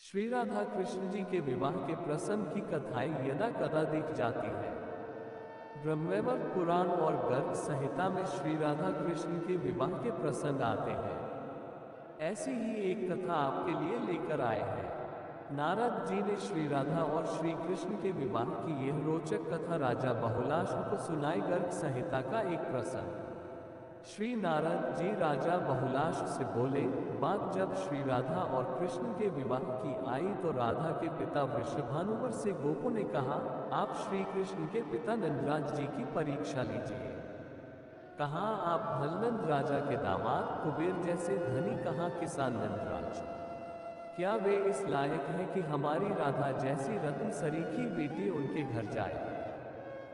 श्री राधा कृष्ण जी के विवाह के प्रसंग की कथाएं यदा कदा दिख जाती है। ब्रह्मवैवर्त पुराण और गर्ग संहिता में श्री राधा कृष्ण के विवाह के प्रसंग आते हैं। ऐसी ही एक कथा आपके लिए लेकर आए हैं। नारद जी ने श्री राधा और श्री कृष्ण के विवाह की यह रोचक कथा राजा बहुलाश्व को सुनाई। गर्ग संहिता का एक प्रसंग। श्री नारद जी राजा बहुलाश्व से बोले, बात जब श्री राधा और कृष्ण के विवाह की आई तो राधा के पिता वृषभानुवर से गोपों ने कहा, आप श्री कृष्ण के पिता नंदराज जी की परीक्षा लीजिए। कहा, आप भलनंद राजा के दामाद कुबेर जैसे धनी, कहाँ किसान नंदराज, क्या वे इस लायक हैं कि हमारी राधा जैसी रत्न सरीखी बेटी उनके घर जाए।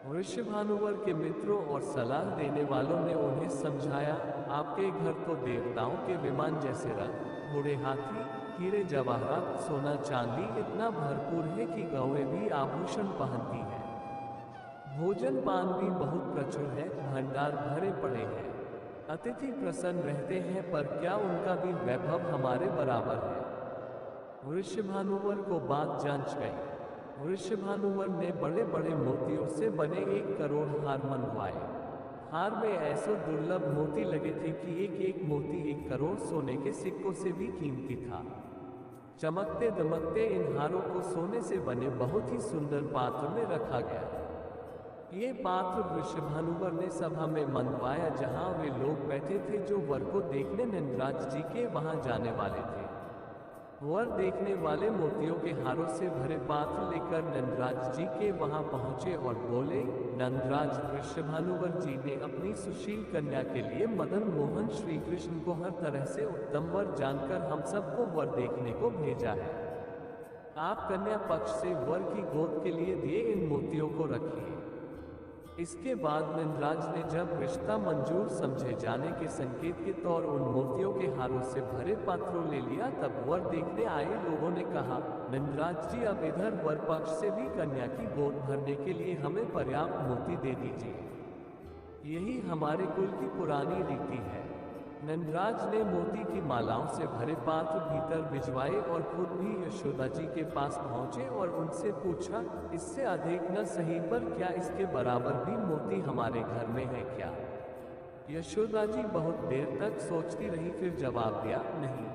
वृषभानुवर के मित्रों और सलाह देने वालों ने उन्हें समझाया, आपके घर तो देवताओं के विमान जैसे रथ, घोड़े, हाथी, हीरे जवाहरात, सोना चांदी इतना भरपूर है कि गौएं भी आभूषण पहनती हैं। भोजन पान भी बहुत प्रचुर है, भंडार भरे पड़े हैं, अतिथि प्रसन्न रहते हैं, पर क्या उनका भी वैभव हमारे बराबर है। वृषभानुवर को बात जांच गई। वृषभानुवर ने बड़े बड़े मोतियों से बने 1 करोड़ हार मनवाए। हार में ऐसे दुर्लभ मोती लगे थे कि एक एक मोती 1 करोड़ सोने के सिक्कों से भी कीमती था। चमकते दमकते इन हारों को सोने से बने बहुत ही सुंदर पात्र में रखा गया। ये पात्र वृषभानुवर ने सभा में मनवाया, जहां वे लोग बैठे थे जो वर को देखने नंदराज जी के वहां जाने वाले थे। वर देखने वाले मोतियों के हारों से भरे पात्र लेकर नंदराज जी के वहां पहुंचे और बोले, नंदराज, वृषभानुवर जी ने अपनी सुशील कन्या के लिए मदन मोहन श्री कृष्ण को हर तरह से उत्तम वर जानकर हम सबको वर देखने को भेजा है। आप कन्या पक्ष से वर की गोद के लिए दिए इन मोतियों को रखिए। इसके बाद नंदराज ने जब रिश्ता मंजूर समझे जाने के संकेत के तौर उन मोतियों के हारों से भरे पात्रों ले लिया, तब वर देखने आए लोगों ने कहा, नंदराज जी, अब इधर वर पक्ष से भी कन्या की गोद भरने के लिए हमें पर्याप्त मोती दे दीजिए। यही हमारे कुल की पुरानी रीति है। नंदराज ने मोती की मालाओं से भरे पात्र भीतर भिजवाए और खुद भी यशोदा जी के पास पहुंचे और उनसे पूछा, इससे अधिक न सही पर क्या इसके बराबर भी मोती हमारे घर में है क्या। यशोदा जी बहुत देर तक सोचती रही, फिर जवाब दिया, नहीं,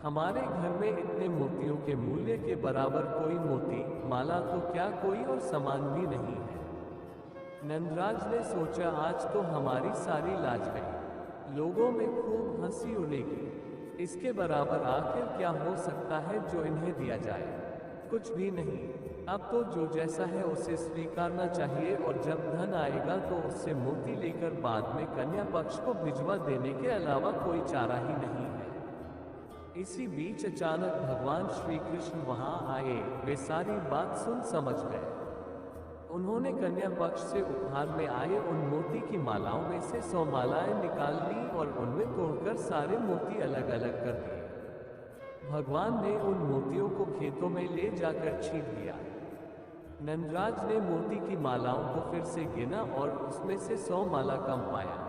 हमारे घर में इतने मोतियों के मूल्य के बराबर कोई मोती माला तो क्या कोई और सामान भी नहीं है। नंदराज ने सोचा, आज तो हमारी सारी लाज गई, लोगों में खूब हंसी उड़ेगी। इसके बराबर आखिर क्या हो सकता है जो इन्हें दिया जाए। कुछ भी नहीं। अब तो जो जैसा है उसे स्वीकारना चाहिए और जब धन आएगा तो उससे मोती लेकर बाद में कन्या पक्ष को भिजवा देने के अलावा कोई चारा ही नहीं है। इसी बीच अचानक भगवान श्री कृष्ण वहां आए। वे सारी बात सुन समझ गए। उन्होंने कन्या पक्ष से उपहार में आए उन मोती की मालाओं में से 100 मालाएं निकाल ली और उनमें तोड़कर सारे मोती अलग अलग कर दिए। भगवान ने उन मोतियों को खेतों में ले जाकर छींट दिया। नंदराज ने मोती की मालाओं को फिर से गिना और उसमें से 100 माला कम पाया।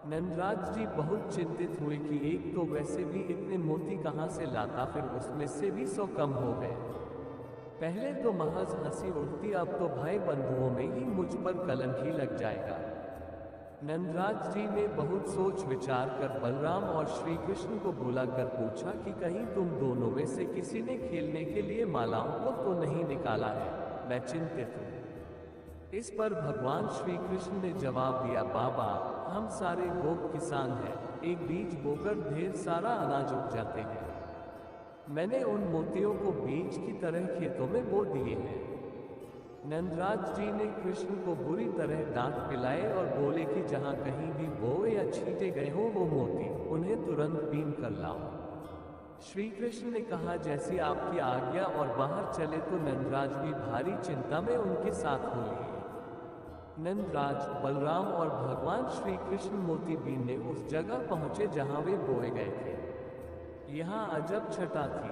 नंदराज जी बहुत चिंतित हुए कि एक तो वैसे भी इतने मोती कहाँ से लाता, फिर उसमें से भी 100 कम हो गए। पहले तो महज हंसी उड़ती, अब तो भाई बंधुओं में ही मुझ पर कलंक ही लग जाएगा। नंदराज जी ने बहुत सोच विचार कर बलराम और श्री कृष्ण को बुलाकर पूछा कि कहीं तुम दोनों में से किसी ने खेलने के लिए मालाओं को तो नहीं निकाला है, मैं चिंतित हूँ। इस पर भगवान श्री कृष्ण ने जवाब दिया, बाबा, हम सारे गोप किसान हैं, एक बीज बोकर ढेर सारा अनाज उग जाते हैं। मैंने उन मोतियों को बीज की तरह खेतों में बो दिए हैं। नंदराज जी ने कृष्ण को बुरी तरह डांट पिलाए और बोले कि जहां कहीं भी बोए या छींटे गए हो वो मोती, उन्हें तुरंत बीन कर लाओ। श्री कृष्ण ने कहा, जैसी आपकी आज्ञा, और बाहर चले तो नंदराज भी भारी चिंता में उनके साथ हो लिए। नंदराज, बलराम और भगवान श्री कृष्ण मोती बीनने उस जगह पहुंचे जहां वे बोए गए थे। यहाँ अजब छटा थी।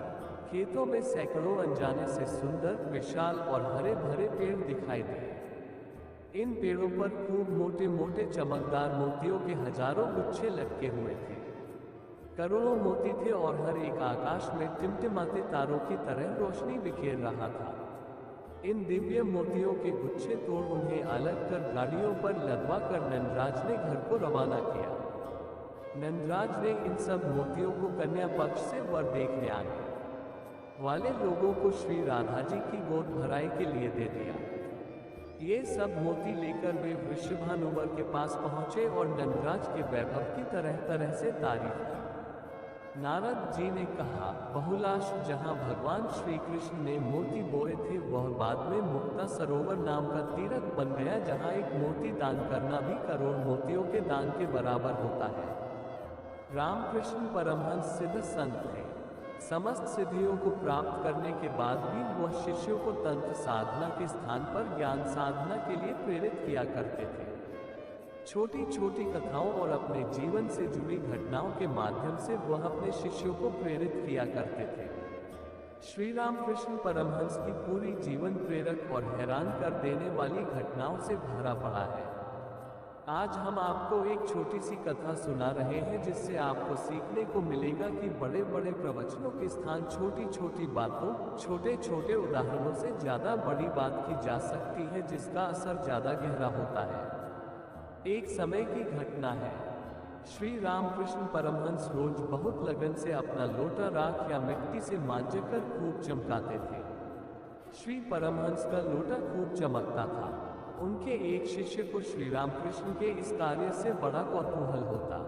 खेतों में सैकड़ों अनजाने से सुंदर, विशाल और हरे भरे पेड़ दिखाई दिए। इन पेड़ों पर खूब मोटे मोटे चमकदार मोतियों के हजारों गुच्छे लटके हुए थे। करोड़ों मोती थे और हर एक आकाश में टिमटिमाते तारों की तरह रोशनी बिखेर रहा था। इन दिव्य मोतियों के गुच्छे तोड़ उन्हें अलग कर गाड़ियों पर लदवा कर नंदराज ने घर को रवाना किया। नंदराज ने इन सब मोतियों को कन्या पक्ष से वर देखने आने वाले लोगों को श्री राधा जी की गोद भराई के लिए दे दिया। ये सब मोती लेकर वे वृषभानुवर के पास पहुंचे और नंदराज के वैभव की तरह तरह से तारीफ की। नारद जी ने कहा, बहुलाश जहां भगवान श्री कृष्ण ने मोती बोए थे वह बाद में मुक्ता सरोवर नाम का तीर्थ बन गया, जहां एक मोती दान करना भी करोड़ मोतियों के दान के बराबर होता है। रामकृष्ण परमहंस सिद्ध संत थे। समस्त सिद्धियों को प्राप्त करने के बाद भी वह शिष्यों को तंत्र साधना के स्थान पर ज्ञान साधना के लिए प्रेरित किया करते थे। छोटी छोटी कथाओं और अपने जीवन से जुड़ी घटनाओं के माध्यम से वह अपने शिष्यों को प्रेरित किया करते थे। श्री रामकृष्ण परमहंस की पूरी जीवन प्रेरक और हैरान कर देने वाली घटनाओं से भरा पड़ा है। आज हम आपको एक छोटी सी कथा सुना रहे हैं जिससे आपको सीखने को मिलेगा कि बड़े बड़े प्रवचनों के स्थान छोटी छोटी बातों, छोटे छोटे उदाहरणों से ज्यादा बड़ी बात की जा सकती है, जिसका असर ज्यादा गहरा होता है। एक समय की घटना है। श्री रामकृष्ण परमहंस रोज बहुत लगन से अपना लोटा राख या मिट्टी से मांझकर खूब चमकाते थे। श्री परमहंस का लोटा खूब चमकता था। उनके एक शिष्य को श्री रामकृष्ण के इस कार्य से बड़ा कौतूहल होता।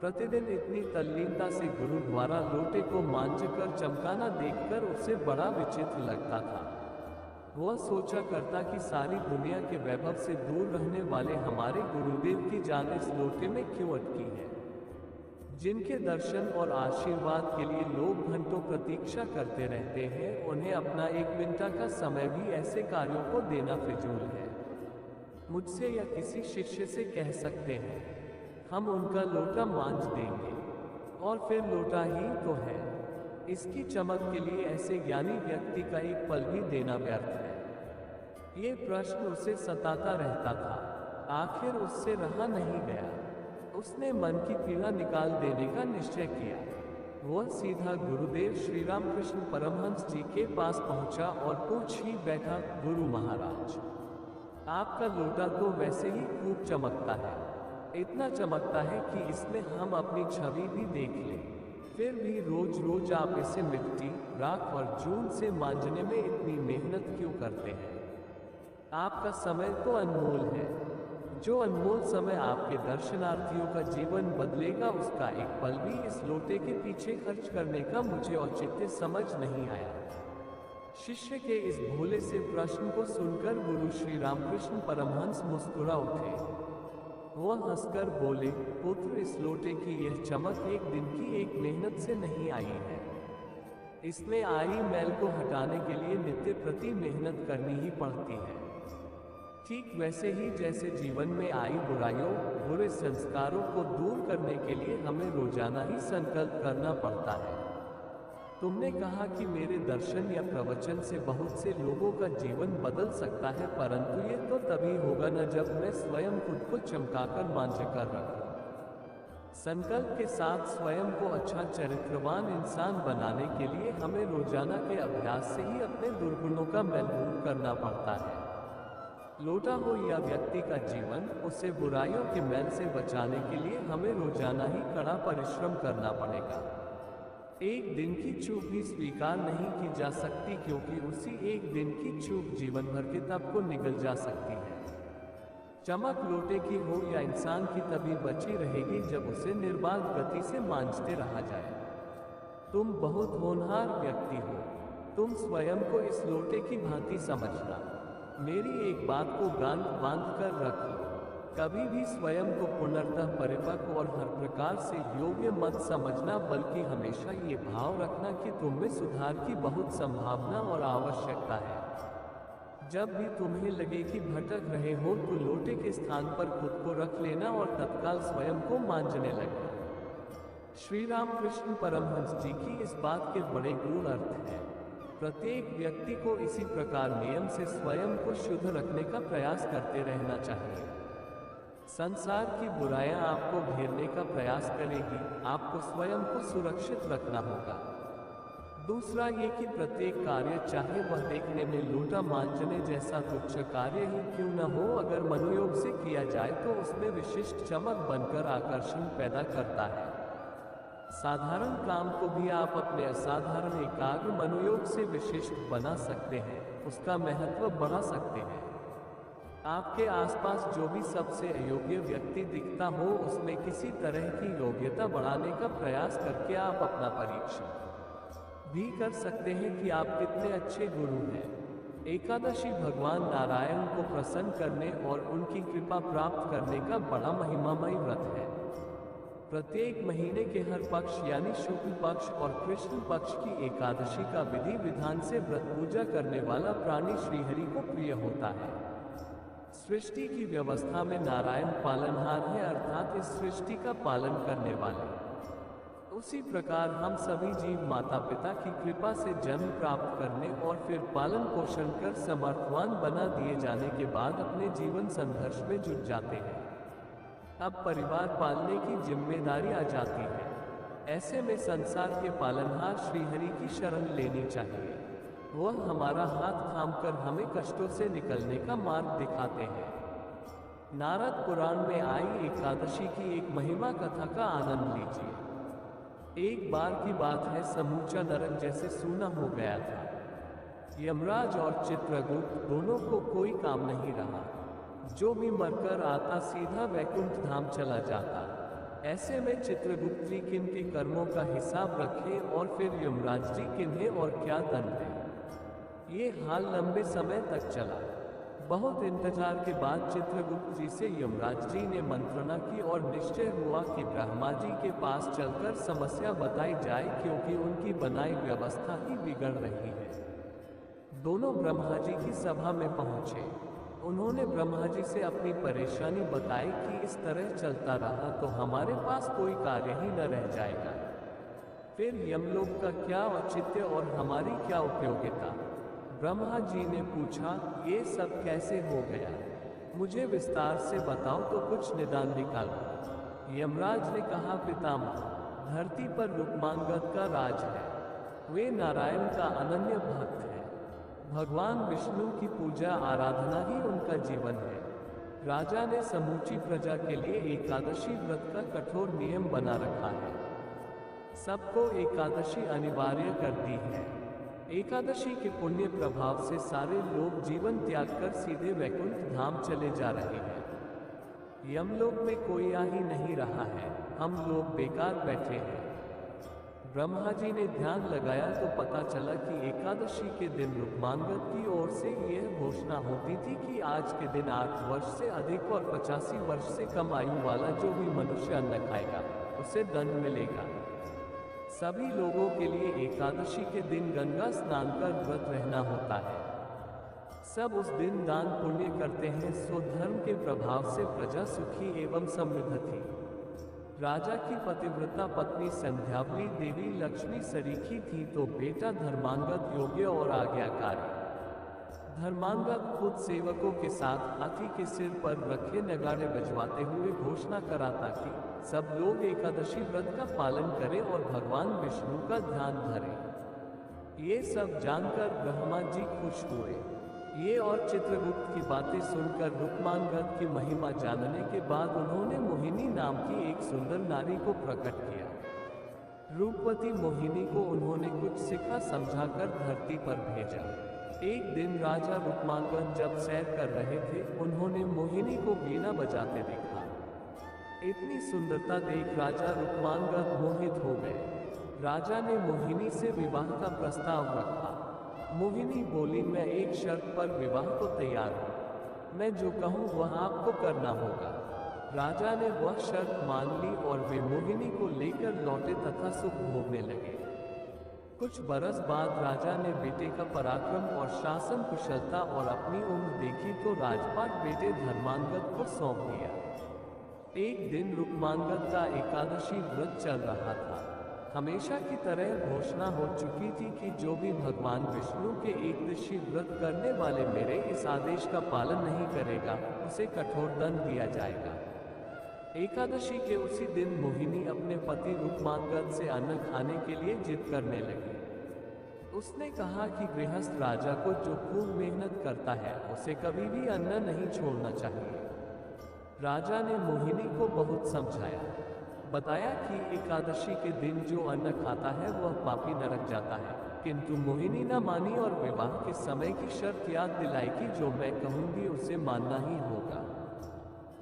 प्रतिदिन इतनी तल्लीनता से गुरु द्वारा लोटे को मांझकर चमकाना देखकर उसे बड़ा विचित्र लगता था। वह सोचा करता कि सारी दुनिया के वैभव से दूर रहने वाले हमारे गुरुदेव की जान इस लोटे में क्यों अटकी है, जिनके दर्शन और आशीर्वाद के लिए लोग घंटों प्रतीक्षा करते रहते हैं। उन्हें अपना एक मिनट का समय भी ऐसे कार्यों को देना फिजूल है। मुझसे या किसी शिष्य से कह सकते हैं, हम उनका लोटा मांझ देंगे और फिर लोटा ही तो है। इसकी चमक के लिए ऐसे ज्ञानी व्यक्ति का एक पल भी देना व्यर्थ है। ये प्रश्न उसे सताता रहता था। आखिर उससे रहा नहीं गया। उसने मन की पीड़ा निकाल देने का निश्चय किया। वह सीधा गुरुदेव श्री रामकृष्ण परमहंस जी के पास पहुंचा और पूछ ही बैठा, गुरु महाराज, आपका लोटा तो वैसे ही खूब चमकता है, इतना चमकता है कि इसमें हम अपनी छवि भी देख लें, फिर भी रोज रोज आप इसे मिट्टी, राख और जून से मांझने में इतनी मेहनत क्यों करते हैं? आपका समय तो अनमोल है। जो अनमोल समय आपके दर्शनार्थियों का जीवन बदलेगा, उसका एक पल भी इस लोटे के पीछे खर्च करने का मुझे औचित्य समझ नहीं आया। शिष्य के इस भोले से प्रश्न को सुनकर गुरु श्री रामकृष्ण परमहंस मुस्कुरा उठे। वह हंसकर बोले, पुत्र, इस लोटे की यह चमक एक दिन की एक मेहनत से नहीं आई है। इसमें आई मैल को हटाने के लिए नित्य प्रति मेहनत करनी ही पड़ती है। ठीक वैसे ही जैसे जीवन में आई बुराइयों, बुरे संस्कारों को दूर करने के लिए हमें रोजाना ही संकल्प करना पड़ता है। तुमने कहा कि मेरे दर्शन या प्रवचन से बहुत से लोगों का जीवन बदल सकता है, परंतु ये तो तभी होगा न जब मैं स्वयं खुद को चमकाकर मांझकर रखूं। संकल्प के साथ स्वयं को अच्छा चरित्रवान इंसान बनाने के लिए हमें रोजाना के अभ्यास से ही अपने दुर्गुणों का मैल दूर करना पड़ता है। लोटा हो या व्यक्ति का जीवन, उसे बुराइयों के मैल से बचाने के लिए हमें रोजाना ही कड़ा परिश्रम करना पड़ेगा। एक दिन की चूक भी स्वीकार नहीं की जा सकती, क्योंकि उसी एक दिन की चूक जीवन भर के तप को निगल जा सकती है। चमक लोटे की हो या इंसान की तभी बची रहेगी जब उसे निर्बाध गति से मांझते रहा जाए। तुम बहुत होनहार व्यक्ति हो। तुम स्वयं को इस लोटे की भांति समझना। मेरी एक बात को गांठ बांध कर रख लो, कभी भी स्वयं को पूर्णतः परिपक्व और हर प्रकार से योग्य मत समझना, बल्कि हमेशा ये भाव रखना कि तुम में सुधार की बहुत संभावना और आवश्यकता है। जब भी तुम्हें लगे कि भटक रहे हो तो लोटे के स्थान पर खुद को रख लेना और तत्काल स्वयं को मांझने लगना। श्री रामकृष्ण परमहंस जी की इस बात के बड़े गूढ़ अर्थ हैं। प्रत्येक व्यक्ति को इसी प्रकार नियम से स्वयं को शुद्ध रखने का प्रयास करते रहना चाहिए। संसार की बुराइयां आपको घेरने का प्रयास करेगी, आपको स्वयं को सुरक्षित रखना होगा। दूसरा ये कि प्रत्येक कार्य, चाहे वह देखने में लोटा मांजने जैसा तुच्छ कार्य ही क्यों न हो, अगर मनोयोग से किया जाए तो उसमें विशिष्ट चमक बनकर आकर्षण पैदा करता है। साधारण काम को भी आप अपने असाधारण एकाग्र मनोयोग से विशिष्ट बना सकते हैं, उसका महत्व बढ़ा सकते हैं। आपके आसपास जो भी सबसे अयोग्य व्यक्ति दिखता हो, उसमें किसी तरह की योग्यता बढ़ाने का प्रयास करके आप अपना परीक्षण भी कर सकते हैं कि आप कितने अच्छे गुरु हैं। एकादशी भगवान नारायण को प्रसन्न करने और उनकी कृपा प्राप्त करने का बड़ा महिमामय व्रत है। प्रत्येक महीने के हर पक्ष यानी शुक्ल पक्ष और कृष्ण पक्ष की एकादशी का विधि विधान से व्रत पूजा करने वाला प्राणी श्रीहरि को प्रिय होता है। सृष्टि की व्यवस्था में नारायण पालनहार है, अर्थात इस सृष्टि का पालन करने वाले। उसी प्रकार हम सभी जीव माता पिता की कृपा से जन्म प्राप्त करने और फिर पालन पोषण कर समर्थवान बना दिए जाने के बाद अपने जीवन संघर्ष में जुट जाते हैं। अब परिवार पालने की जिम्मेदारी आ जाती है। ऐसे में संसार के पालनहार श्रीहरि की शरण लेनी चाहिए। वह हमारा हाथ थामकर हमें कष्टों से निकलने का मार्ग दिखाते हैं। नारद पुराण में आई एकादशी की एक महिमा कथा का आनंद लीजिए। एक बार की बात है, समूचा नरक जैसे सूना हो गया था। यमराज और चित्रगुप्त दोनों को कोई काम नहीं रहा। जो भी मरकर आता सीधा वैकुंठ धाम चला जाता। ऐसे में चित्रगुप्त जी किनके कर्मों का हिसाब रखें और फिर यमराज जी किन्हें और क्या दंड दें। ये हाल लंबे समय तक चला। बहुत इंतजार के बाद चित्रगुप्त जी से यमराज जी ने मंत्रणा की और निश्चय हुआ कि ब्रह्मा जी के पास चलकर समस्या बताई जाए, क्योंकि उनकी बनाई व्यवस्था ही बिगड़ रही है। दोनों ब्रह्मा जी की सभा में पहुंचे। उन्होंने ब्रह्मा जी से अपनी परेशानी बताई कि इस तरह चलता रहा तो हमारे पास कोई कार्य ही न रह जाएगा। फिर यमलोक का क्या औचित्य और हमारी क्या उपयोगिता। ब्रह्मा जी ने पूछा, ये सब कैसे हो गया, मुझे विस्तार से बताओ तो कुछ निदान निकालो। यमराज ने कहा, पितामह, धरती पर रुक्मांगद का राज है। वे नारायण का अनन्य भक्त है। भगवान विष्णु की पूजा आराधना ही उनका जीवन है। राजा ने समूची प्रजा के लिए एकादशी व्रत का कठोर नियम बना रखा है। सबको एकादशी अनिवार्य कर दी है। एकादशी के पुण्य प्रभाव से सारे लोग जीवन त्याग कर सीधे वैकुंठ धाम चले जा रहे हैं। यमलोक में कोई आ ही नहीं रहा है, हम लोग बेकार बैठे हैं। ब्रह्मा जी ने ध्यान लगाया तो पता चला कि एकादशी के दिन रुक्मांगद की ओर से यह घोषणा होती थी कि आज के दिन 8 वर्ष से अधिक और 85 वर्ष से कम आयु वाला जो भी मनुष्य अन्न खाएगा उसे दंड मिलेगा। सभी लोगों के लिए एकादशी के दिन गंगा स्नान कर व्रत रहना होता है। सब उस दिन दान पुण्य करते हैं, सो धर्म के प्रभाव से प्रजा सुखी एवं समृद्ध थी। राजा की पतिव्रता पत्नी संध्यावली देवी लक्ष्मी सरीखी थी तो बेटा धर्मांगद योग्य और आज्ञाकारी। धर्मांगद खुद सेवकों के साथ हाथी के सिर पर रखे नगाड़े बजवाते हुए घोषणा कराता कि सब लोग एकादशी व्रत का पालन करें और भगवान विष्णु का ध्यान धरें। ये सब जानकर ब्रह्मा जी खुश हुए। ये और चित्रगुप्त की बातें सुनकर रुक्मांगद की महिमा जानने के बाद उन्होंने मोहिनी नाम की एक सुंदर नारी को प्रकट किया। रूपवती मोहिनी को उन्होंने कुछ सिखा समझाकर धरती पर भेजा। एक दिन राजा रुक्मांगद जब सैर कर रहे थे, उन्होंने मोहिनी को वीणा बजाते देखा। इतनी सुंदरता देख राजा रुक्मांगद मोहित हो गए। राजा ने मोहिनी से विवाह का प्रस्ताव रखा। मोहिनी बोली, मैं एक शर्त पर विवाह को तैयार हूँ। मैं जो कहूँ वह आपको करना होगा। राजा ने वह शर्त मान ली और वे मोहिनी को लेकर लौटे तथा सुख भोगने लगे। कुछ बरस बाद राजा ने बेटे का पराक्रम और शासन कुशलता और अपनी उम्र देखी तो राजपाट बेटे धर्मांगद को सौंप दिया। एक दिन रुक्मांगद का एकादशी व्रत चल रहा था। हमेशा की तरह घोषणा हो चुकी थी कि जो भी भगवान विष्णु के एकदशी व्रत करने वाले मेरे इस आदेश का पालन नहीं करेगा, उसे कठोर दंड दिया जाएगा। एकादशी के उसी दिन मोहिनी अपने पति रुक्मांगद से अन्न खाने के लिए जिद करने लगी। उसने कहा कि गृहस्थ राजा को जो खूब मेहनत करता है उसे कभी भी अन्न नहीं छोड़ना चाहिए। राजा ने मोहिनी को बहुत समझाया, बताया कि एकादशी के दिन जो अन्न खाता है वह पापी नरक जाता है, किंतु मोहिनी न मानी और विवाह के समय की शर्त याद दिलाई कि जो मैं कहूंगी उसे मानना ही होगा।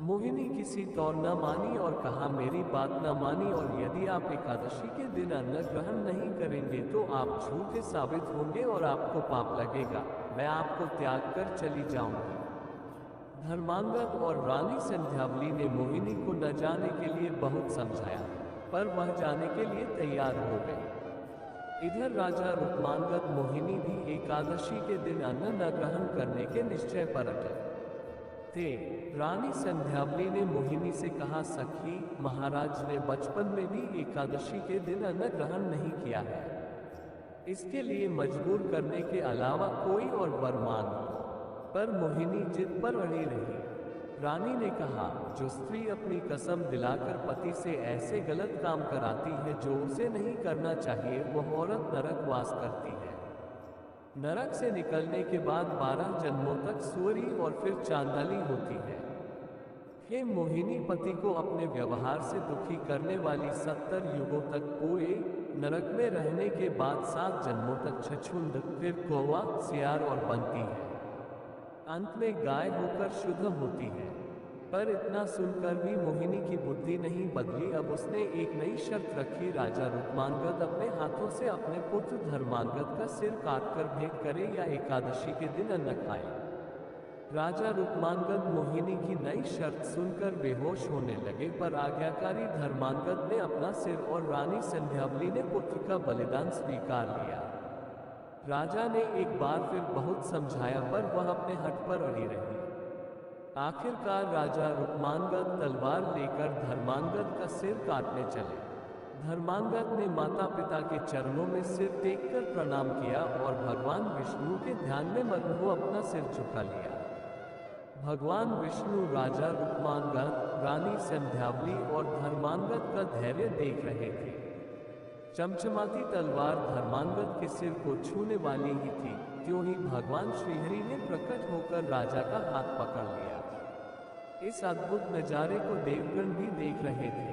मोहिनी किसी तौर न मानी और कहा, मेरी बात न मानी और यदि आप एकादशी के दिन अन्न ग्रहण नहीं करेंगे तो आप झूठे साबित होंगे और आपको पाप लगेगा। मैं आपको त्याग कर चली जाऊंगी। धर्मांगद और रानी संध्यावली ने मोहिनी को न जाने के लिए बहुत समझाया, पर वह जाने के लिए तैयार हो गई। इधर राजा रुक्मांगद मोहिनी भी एकादशी के दिन अन्न न ग्रहण करने के निश्चय पर अटल थे। रानी संध्यावली ने मोहिनी से कहा, सखी, महाराज ने बचपन में भी एकादशी के दिन अन्न ग्रहण नहीं किया है। इसके लिए मजबूर करने के अलावा कोई और वर मांग। पर मोहिनी जिद पर अड़ी रही। रानी ने कहा, जो स्त्री अपनी कसम दिलाकर पति से ऐसे गलत काम कराती है जो उसे नहीं करना चाहिए, वह औरत नरक वास करती है। नरक से निकलने के बाद 12 जन्मों तक सूरी और फिर चांडाली होती है। हे मोहिनी, पति को अपने व्यवहार से दुखी करने वाली 70 युगों तक पूरे नरक में रहने के बाद 7 जन्मों तक छछूंद, फिर कौवा, सियार और बनती है। अंत में गाय होकर शुद्ध होती है। पर इतना सुनकर भी मोहिनी की बुद्धि नहीं बदली। अब उसने एक नई शर्त रखी, राजा रुक्मांगद अपने हाथों से अपने पुत्र धर्मांगद का सिर काटकर भेंट करे या एकादशी के दिन अन्न खाए। राजा रुक्मांगद मोहिनी की नई शर्त सुनकर बेहोश होने लगे, पर आज्ञाकारी धर्मांगद ने अपना सिर और रानी संध्यावली ने पुत्र का बलिदान स्वीकार लिया। राजा ने एक बार फिर बहुत समझाया, पर वह अपने हठ पर अड़ी रही। आखिरकार राजा रुक्मांगद तलवार लेकर धर्मांगद का सिर काटने चले। धर्मांगद ने माता पिता के चरणों में सिर टेककर प्रणाम किया और भगवान विष्णु के ध्यान में मग्न हो अपना सिर झुका लिया। भगवान विष्णु राजा रुक्मांगद, रानी संध्यावली और धर्मांगद का धैर्य देख रहे थे। चमचमाती तलवार धर्मांगद के सिर को छूने वाली ही थी, त्यों ही भगवान श्रीहरि ने प्रकट होकर राजा का हाथ पकड़ लिया। इस अद्भुत नजारे को देवगण भी देख रहे थे।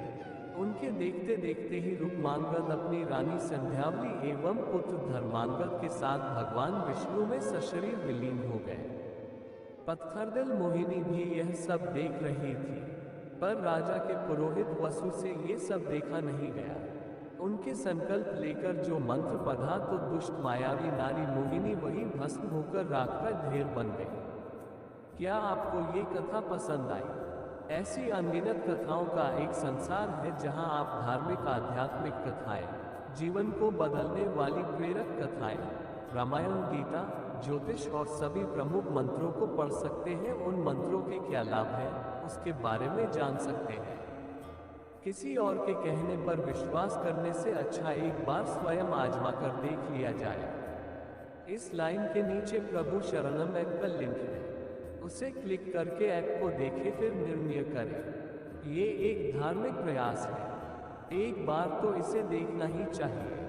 उनके देखते देखते ही रुक्मांगद अपनी रानी संध्यावली एवं पुत्र धर्मांगद के साथ भगवान विष्णु में सशरीर विलीन हो गए। पत्थरदिल मोहिनी भी यह सब देख रही थी, पर राजा के पुरोहित वसु से ये सब देखा नहीं गया। उनके संकल्प लेकर जो मंत्र पढ़ा तो दुष्ट मायावी नारी मोहिनी वही भस्म होकर राख का ढेर बन गई। क्या आपको ये कथा पसंद आई? ऐसी अनगिनत कथाओं का एक संसार है जहां आप धार्मिक आध्यात्मिक कथाएं, जीवन को बदलने वाली प्रेरक कथाएं, रामायण, गीता, ज्योतिष और सभी प्रमुख मंत्रों को पढ़ सकते हैं। उन मंत्रों के क्या लाभ है उसके बारे में जान सकते हैं। किसी और के कहने पर विश्वास करने से अच्छा एक बार स्वयं आजमा कर देख लिया जाए। इस लाइन के नीचे प्रभु शरणम ऐप का लिंक है, उसे क्लिक करके ऐप को देखें, फिर निर्णय करें। ये एक धार्मिक प्रयास है, एक बार तो इसे देखना ही चाहिए।